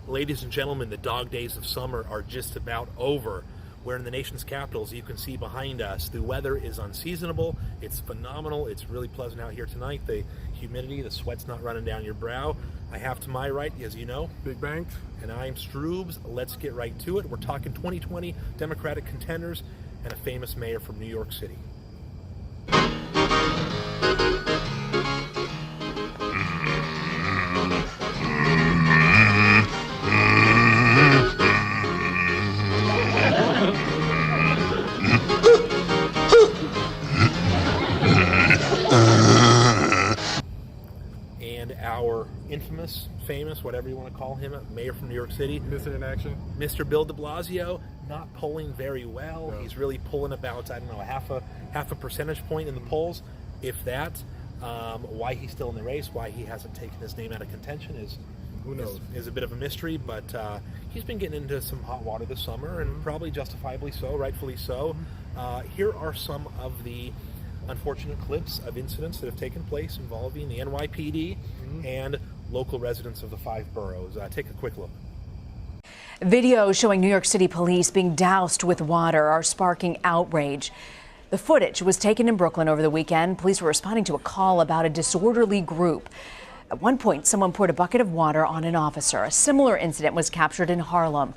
Ladies and gentlemen, the dog days of summer are just about over. We're in the nation's capital, as you can see behind us. The weather is unseasonable. It's phenomenal. It's really pleasant out here tonight. The humidity, the sweat's not running down your brow. I have to my right, as you know, Big Banks. And I'm Stroobs. Let's get right to it. We're talking 2020 Democratic contenders and a famous mayor from New York City. And our infamous, famous, whatever you want to call him, mayor from New York City. Missing in action. Mr. Bill DeBlasio, not polling very well. No. He's really pulling about, I don't know, half a percentage point in the polls, if that. Why he's still in the race, why he hasn't taken his name out of contention Who knows? is a bit of a mystery, but he's been getting into some hot water this summer, and probably justifiably so, rightfully so. Here are some of the unfortunate clips of incidents that have taken place involving the NYPD and local residents of the 5 boroughs. Take a quick look. Videos showing New York City police being doused with water are sparking outrage. The footage was taken in Brooklyn over the weekend. Police were responding to a call about a disorderly group. At one point, someone poured a bucket of water on an officer. A similar incident was captured in Harlem.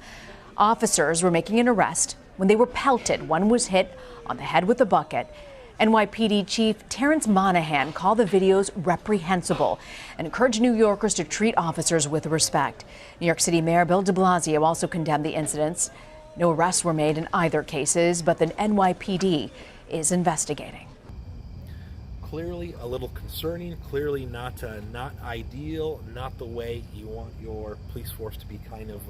Officers were making an arrest when they were pelted. One was hit on the head with a bucket. NYPD Chief Terrence Monahan called the videos reprehensible and encouraged New Yorkers to treat officers with respect. New York City Mayor Bill DeBlasio also condemned the incidents. No arrests were made in either cases, but the NYPD is investigating. Clearly a little concerning, clearly not ideal, not the way you want your police force to be kind of,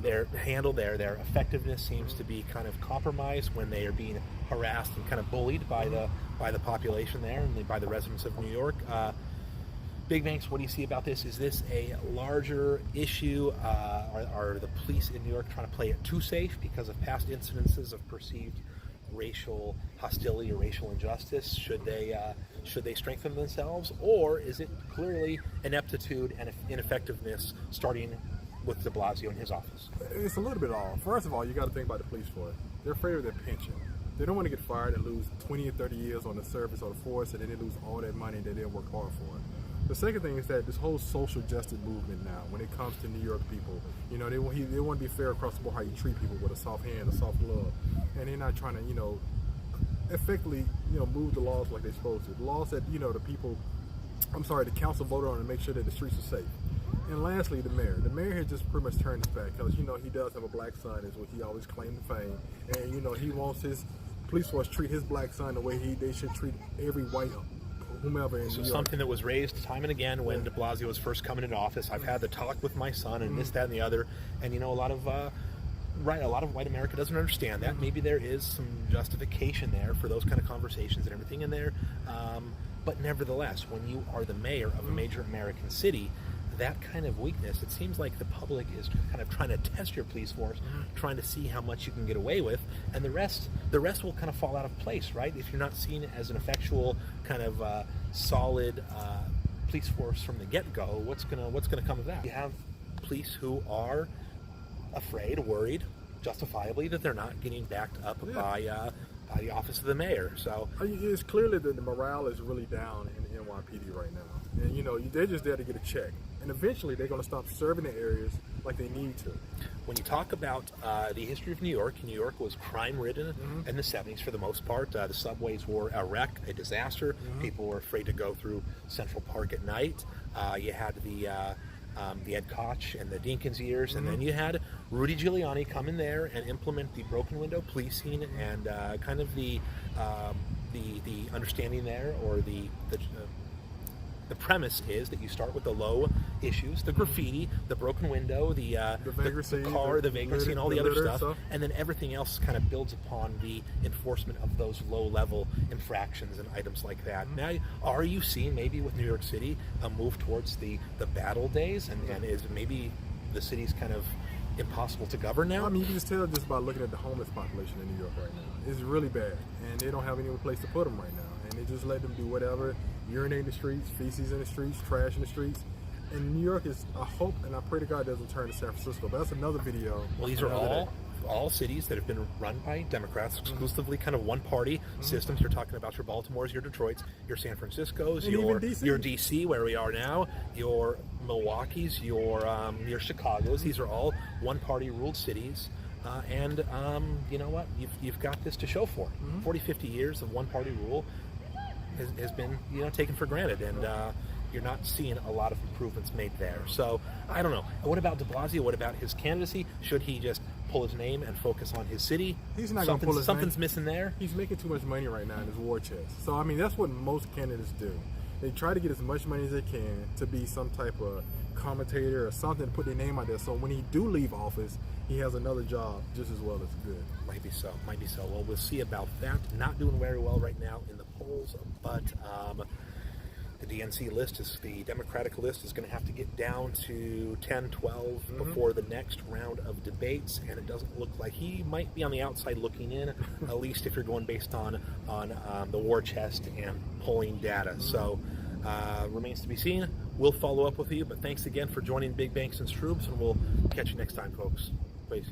their effectiveness seems to be kind of compromised when they are being harassed and kind of bullied by the population there and by the residents of New York. Big Banks, what do you see about this? Is this a larger issue? Are the police in New York trying to play it too safe because of past incidences of perceived racial hostility or racial injustice? Should they strengthen themselves, or is it clearly ineptitude and ineffectiveness starting with de Blasio in his office? It's a little bit all. First of all, you got to think about the police force. They're afraid of their pension. They don't want to get fired and lose 20 or 30 years on the service or the force, and then they lose all that money that they work hard for. The second thing is that this whole social justice movement now, when it comes to New York people, they want to be fair across the board how you treat people with a soft hand, a soft glove, and they're not trying to, effectively, move the laws like they're supposed to. The laws that, the council voted on to make sure that the streets are safe. And lastly, the mayor. The mayor has just pretty much turned his back because, he does have a black son, is what he always claimed to fame. And, he wants his police force to treat his black son the way they should treat every white whomever in New York. Something that was raised time and again when de Blasio was first coming into office. I've had the talk with my son and this, that, and the other. And, a lot of white America doesn't understand that. Maybe there is some justification there for those kind of conversations and everything in there. But nevertheless, when you are the mayor of a major American city, that kind of weakness, it seems like the public is kind of trying to test your police force, trying to see how much you can get away with, and the rest will kind of fall out of place, right? If you're not seen as an effectual kind of solid police force from the get-go, what's gonna come of that? You have police who are afraid, worried, justifiably, that they're not getting backed up by the office of the mayor. So it's clearly that the morale is really down in the NYPD right now. And they're just there to get a check. And eventually they're going to stop serving the areas like they need to. When you talk about the history of New York was crime-ridden in the 70s for the most part. The subways were a wreck, a disaster. People were afraid to go through Central Park at night. You had the Ed Koch and the Dinkins years, and then you had Rudy Giuliani come in there and implement the broken window policing and kind of the understanding there, or the premise is that you start with the low issues, the graffiti, the broken window, the vagrancy, the vagrancy, and all the other stuff, and then everything else kind of builds upon the enforcement of those low-level infractions and items like that. Now, are you seeing maybe with New York City a move towards the battle days, and is maybe the city's kind of impossible to govern now? I mean, you can just tell just by looking at the homeless population in New York right now. It's really bad, and they don't have any place to put them right now, and they just let them do whatever, urinate in the streets, feces in the streets, trash in the streets. And New York is, I hope and I pray to God doesn't turn to San Francisco, but that's another video. Well, these are another day. all cities that have been run by Democrats, exclusively kind of one-party systems. You're talking about your Baltimores, your Detroits, your San Franciscos, And your even DC. your DC, where we are now, your Milwaukee's, your Chicago's. These are all one-party ruled cities. And you know what? You've got this to show for it. 40, 50 years of one-party rule has been taken for granted, and you're not seeing a lot of improvements made there. So I don't know. What about DeBlasio? What about his candidacy? Should he just pull his name and focus on his city? He's not going to pull his Something's name. missing there. He's making too much money right now in his war chest. So I mean, that's what most candidates do. They try to get as much money as they can to be some type of commentator or something to put their name out there. So when he do leave office, he has another job just as well as good. Might be so. Well, we'll see about that. Not doing very well right now in the polls, but the DNC list the Democratic list is going to have to get down to 10, 12 before the next round of debates, and it doesn't look like he might be on the outside looking in, at least if you're going based on the war chest and polling data. So remains to be seen. We'll follow up with you, but thanks again for joining Big Banks and Stroobs, and we'll catch you next time, folks. Peace.